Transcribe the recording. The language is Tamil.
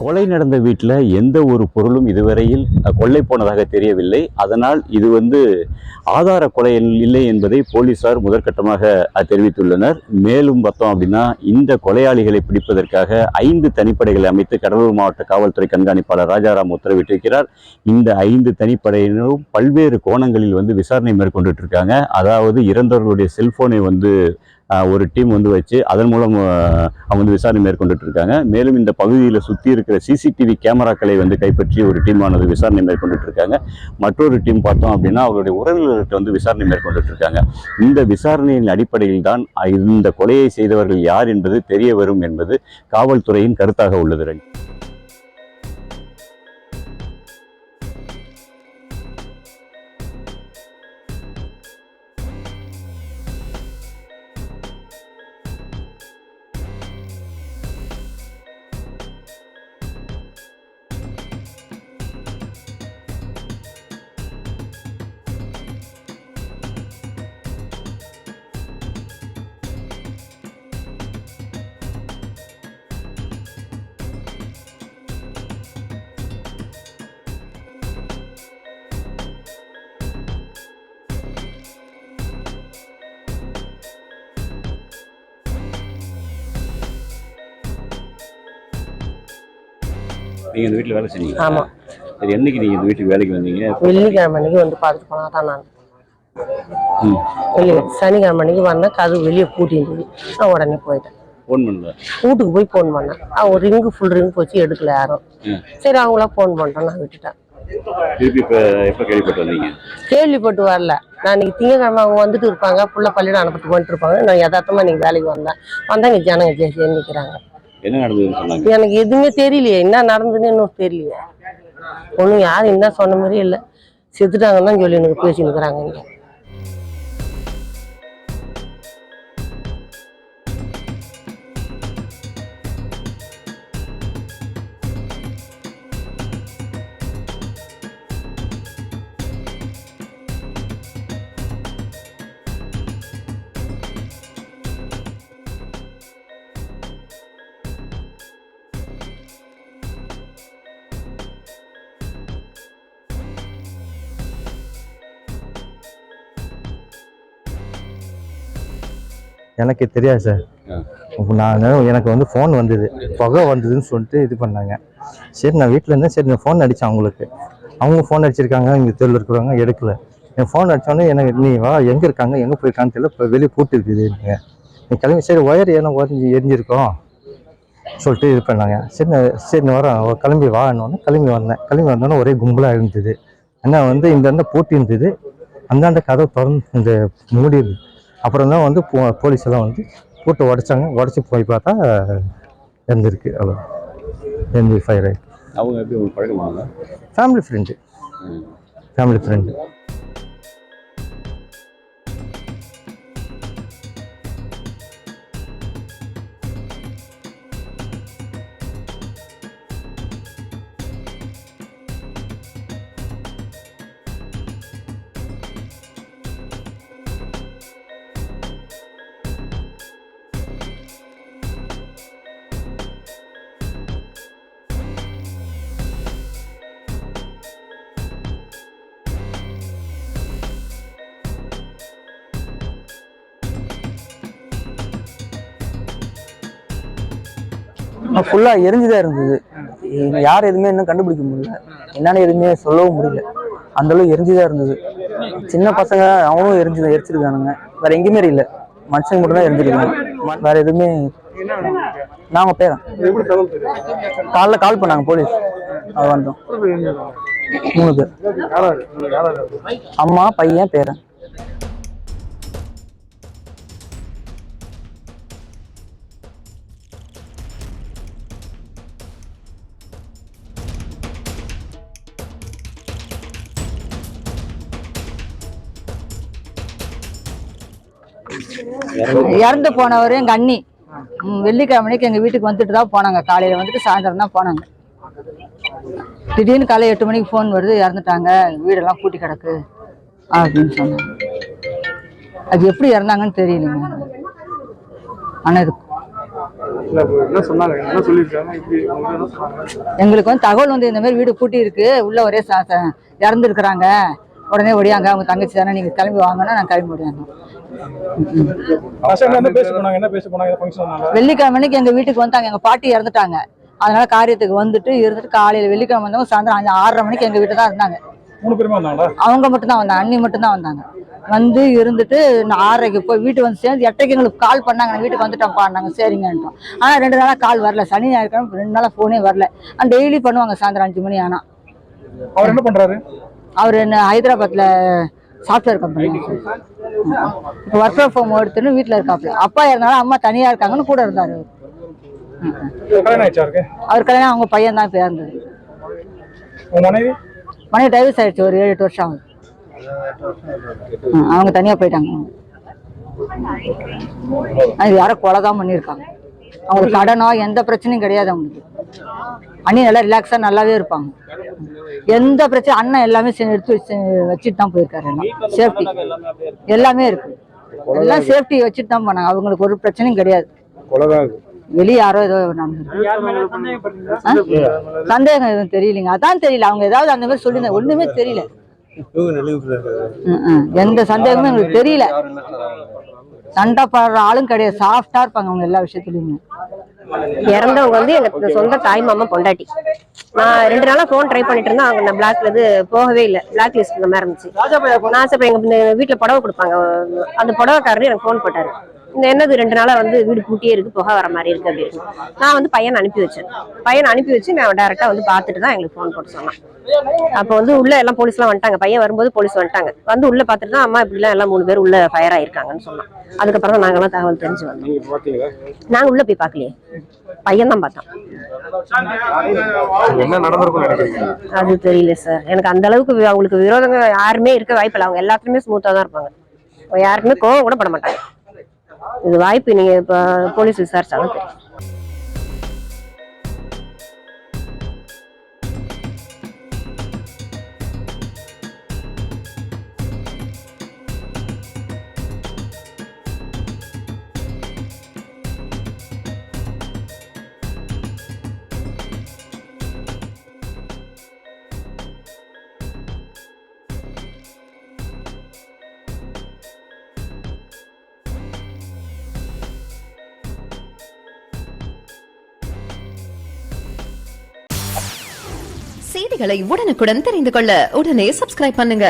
கொலை நடந்த வீட்டில் எந்த ஒரு பொருளும் இதுவரையில் கொள்ளை போனதாக தெரியவில்லை. அதனால் இது ஆதார கொலை இல்லை என்பதை போலீசார் முதற்கட்டமாக தெரிவித்துள்ளனர். மேலும் பார்த்தோம் அப்படின்னா, இந்த கொலையாளிகளை பிடிப்பதற்காக 5 தனிப்படைகளை அமைத்து கடலூர் மாவட்ட காவல்துறை கண்காணிப்பாளர் ராஜாராம் உத்தரவிட்டிருக்கிறார். இந்த 5 தனிப்படையினரும் பல்வேறு கோணங்களில் விசாரணை மேற்கொண்டுட்டு இருக்காங்க. அதாவது இறந்தவர்களுடைய செல்போனை ஒரு டீம் வச்சு அதன் மூலம் அவங்க விசாரணை மேற்கொண்டுட்டு இருக்காங்க. மேலும் இந்த பகுதியில் சுற்றி இருக்கிற சிசிடிவி கேமராக்களை கைப்பற்றி ஒரு டீமானது விசாரணை மேற்கொண்டுட்டு இருக்காங்க. மற்றொரு டீம் பார்த்தோம் அப்படின்னா அவருடைய உறவினர்கிட்ட விசாரணை மேற்கொண்டுட்டு இருக்காங்க. இந்த விசாரணையின் அடிப்படையில் தான் இந்த கொலையை செய்தவர்கள் யார் என்பது தெரிய வரும் என்பது காவல்துறையின் கருத்தாக உள்ளது. நீங்கள் இந்த வீட்டில் வேலை செஞ்சீங்க? ஆமாம். சரி, என்னைக்கு நீங்கள் இந்த வீட்டுக்கு வேலைக்கு வந்தீங்க? வெள்ளிக்கிழமை அன்னைக்கு பார்த்துட்டு போனா தான் நான். சனிக்கிழமை அன்னைக்கு வந்தேன், கதவு வெளியே பூட்டிருந்தது. நான் உடனே போயிட்டேன். ஃபோன் பண்ணல? வீட்டுக்கு போய் ஃபோன் பண்ணேன். அவங்க ரிங்கு ஃபுல் ரிங் போச்சு, எடுக்கல யாரும். சரி, அவங்களா ஃபோன் பண்ணிட்டேன், நான் விட்டுட்டேன். திருப்பி எப்போ கேள்விப்பட்டு வந்தீங்க? கேள்விப்பட்டு வரல. நான் இன்னைக்கு திங்கக்கிழமை அவங்க வந்துட்டு இருப்பாங்க, புள்ள பள்ளியிடம் அனுப்பிட்டு வந்துட்டு இருப்பாங்க. நான் யதார்த்தமாக இன்னைக்கு வேலைக்கு வந்தேன். இங்கே ஜனங்க ஜெயிச்சு நிற்கிறாங்க. என்ன நடந்ததுன்னு சொன்னாங்க? எனக்கு எதுவுமே தெரியலையே, என்ன நடந்ததுன்னு இன்னும் தெரியலையே. ஒன்றும் யாரும் என்ன சொன்ன மாதிரி இல்லை, செத்துட்டாங்கன்னு தான் சொல்லி எனக்கு பேசி நிற்கிறாங்க இங்கே. எனக்கு தெரியாது சார். எனக்கு ஃபோன் வந்தது, புகை வந்ததுன்னு சொல்லிட்டு இது பண்ணாங்க. சரி, நான் வீட்டில் இருந்தேன். சரி, நான் ஃபோன் அடித்தேன் அவங்களுக்கு. அவங்க ஃபோன் அடிச்சிருக்காங்க, இங்கே தெருவில் இருக்கிறவங்க எடுக்கல. என் ஃபோன் அடித்தோடனே எனக்கு நீ வா, எங்கே இருக்காங்க எங்கே போயிருக்கான்னு தெரியல, இப்போ வெளியே பூட்டு இருக்குது நீங்கள், நீ கிளம்பி. சரி, ஒயர் ஏன்னா எரிஞ்சிருக்கோம் சொல்லிட்டு இது பண்ணாங்க. சரி நான் வரேன், கிளம்பி வான்னு கிளம்பி வந்தோன்னே ஒரே கும்பலாக இருந்தது. ஏன்னா இந்த பூட்டி இருந்தது, அந்தாண்ட கதவை திறந்து இந்த மூடி இருந்தது. அப்புறம் தான் போலீஸ் எல்லாம் பூட்டை உடைச்சாங்க. உடச்சி போய் பார்த்தா இருந்திருக்கு. அவ்வளோ எந்த ஃபயர் ஆகி. அவங்க எப்படி உங்களுக்கு பழக்கமாங்க? Family friend. ஃபுல்லாக எரிஞ்சுதான் இருந்தது. யார் எதுவுமே இன்னும் கண்டுபிடிக்க முடியல, என்னன்னு எதுவுமே சொல்லவும் முடியல. அந்தளவு எரிஞ்சுதான் இருந்தது. சின்ன பசங்க அவங்களும் எரிச்சிருக்கானுங்க. வேற எங்கேயுமே இல்லை, மனுஷங்க மட்டும் தான் எரிஞ்சிருக்காங்க. வேற எதுவுமே. நாங்கள் பேரன் காலைல கால் பண்ணாங்க போலீஸ், அது வந்தோம். 3 பேர், அம்மா, பையன், பேரன். இறந்து போனவர் எங்க அண்ணி. வெள்ளிக்கிழமைக்கு எங்க வீட்டுக்கு வந்துட்டு தான் போனாங்க. காலையில வந்துட்டு சாயந்தரம் தான் போனாங்க. திடீர்னு காலை 8 மணிக்கு ஃபோன் வருது, இறந்துட்டாங்க, வீடெல்லாம் பூட்டி கிடக்கு அப்படின்னு சொன்னாங்க. அது எப்படி இறந்தாங்கன்னு தெரியலைங்க. ஆனால் இது என்ன சொன்னாங்க, என்ன சொல்லியிருக்காங்க, இப்படி உங்களுக்கு என்ன சொன்னாங்க? எங்களுக்கு வந்து தகவல் வந்து இந்த மாதிரி வீடு பூட்டி இருக்கு, உள்ள ஒரே இறந்து இருக்கிறாங்க, உடனே ஒடியாங்க, அவங்க தங்கச்சி தானே, நீங்க கிளம்பி வாங்கன்னா நான் கிளம்பி ஓடியாங்க. என்ன பேச போனாங்க, என்ன பேச போனாங்க ஃபங்க்ஷன்? வெள்ளிக்கிழமைக்கு எங்க வீட்டுக்கு வந்தாங்க, எங்க பாட்டி இறந்துட்டாங்க, அதனால காரியத்துக்கு வந்துட்டு இருந்துட்டு காலையில வெள்ளிக்கிழமை வந்தவங்க சாயந்தரம் 6:30 மணிக்கு எங்க வீட்டு தான் இருந்தாங்க. 3 பேருமே வந்தாங்களா? அவங்க மட்டும் தான் வந்தாங்க, அண்ணி மட்டும் தான் வந்தாங்க. வந்து இருந்துட்டு நான் 6:30க்கு போய் வீட்டு வந்து சேர்ந்து 8:00க்கு எங்களுக்கு கால் பண்ணாங்க, நான் வீட்டுக்கு வந்துட்டோம்ப்பா, நாங்கள் சரிங்கன்றோம். ஆனால் 2 நாளாக கால் வரல, சனி ஞாயிற்றுக்கிழமை 2 நாளாக ஃபோனே வரல. டெய்லி பண்ணுவாங்க சாயந்தரம் 5 மணி ஆனால். அவர் என்ன பண்றாரு? அவர் என்ன ஹைதராபாத்ல சாஃப்ட்வேர் கம்பெனி இப்போ ஒர்க் ஃப்ரம் ஹோம் எடுத்துன்னு வீட்டில் இருக்காப்புல. அப்பா இருந்தாலும் அம்மா தனியாக இருக்காங்கன்னு கூட இருந்தார். கல்யாணம் ஆயிடுச்சா அவருக்கு? அவர் கல்யாணம் அவங்க பையன் தான் இப்போ இருந்தது. மனைவி டைவர்ஸ் ஆயிடுச்சு, ஒரு 7-8 வருஷம் ஆகுது. அவங்க தனியாக போயிட்டாங்க. அது யாரோ கொலை தான் பண்ணியிருக்காங்க. அவங்களுக்கு கடனோ எந்த பிரச்சனையும் கிடையாது அவங்களுக்கு. அண்ணி நல்லா ரிலாக்ஸாக நல்லாவே இருப்பாங்க, எந்த பிரச்சனை. அண்ணன் எல்லாமே எடுத்து வச்சுட்டு தான் போயிருக்காரு. எல்லாம் சேஃப்டி எல்லாமே இருக்கு, எல்லாம் சேஃப்டி வச்சுட்டு தான் போனாங்க. அவங்களுக்கு ஒரு பிரச்சனையும் கிடையாது. வெளியே யாரோ ஏதோ சந்தேகம் எதுவும் தெரியலைங்க, அதான் தெரியல. அவங்க ஏதாவது அந்த மாதிரி சொல்லியிருந்தாங்க, ஒண்ணுமே தெரியல. எந்த சந்தேகமும் எங்களுக்கு தெரியல. சண்டை போடுற ஆளும் கிடையாது, சாஃப்டா இருப்பாங்க அவங்க எல்லா விஷயத்துலயுமே. இறந்தவங்க வந்து எனக்கு சொந்த தாய் மாமா பொண்டாட்டி. நான் 2 நாளா போன் ட்ரை பண்ணிட்டு இருந்தேன், அவங்க நான் பிளாக்ல இது போகவே இல்லை, பிளாக் லிஸ்ட் இந்த மாதிரி இருந்துச்சு. நான் சரி எங்க வீட்டுல புடவை கொடுப்பாங்க, அந்த புடவைக்காரரு எனக்கு போன் போட்டாரு. இந்த என்னது 2 நாளா வந்து வீடு பூட்டியே இருக்கு, புகை வர மாதிரி இருக்கு அப்படின்னு. நான் வந்து பையனை அனுப்பி வச்சு நான் டைரக்டா வந்து பார்த்துட்டு தான் எங்களுக்கு போன் போட்டு சொன்னான். அப்போ வந்து உள்ள எல்லாம் போலீஸ்லாம் வந்துட்டாங்க, பையன் வரும்போது போலீஸ் வந்துட்டாங்க. வந்து உள்ள பார்த்துட்டு தான் அம்மா இப்படிலாம் எல்லாம் 3 பேர் உள்ள ஃபயர் ஆயிருக்காங்கன்னு சொன்னான். அதுக்கப்புறம் தான் நாங்கெல்லாம் தகவல் தெரிஞ்சு வந்தோம். நாங்க உள்ள போய் பார்க்கலையே, பையன் தான் பார்த்தான். அது தெரியல சார், எனக்கு அந்த அளவுக்கு அவங்களுக்கு விரோதங்க யாருமே இருக்க வாய்ப்பில்லை. அவங்க எல்லாத்துலயுமே ஸ்மூத்தா தான் இருப்பாங்க, யாருக்குமே கோவம் கூட பட மாட்டாங்க. இது வாய்ப்பு நீங்க இப்ப போலீஸ் விசாரிச்சாலும் தெரியும். செய்திகளை உடனுக்குடன் தெரிந்து கொள்ள உடனே சப்ஸ்கிரைப் பண்ணுங்க.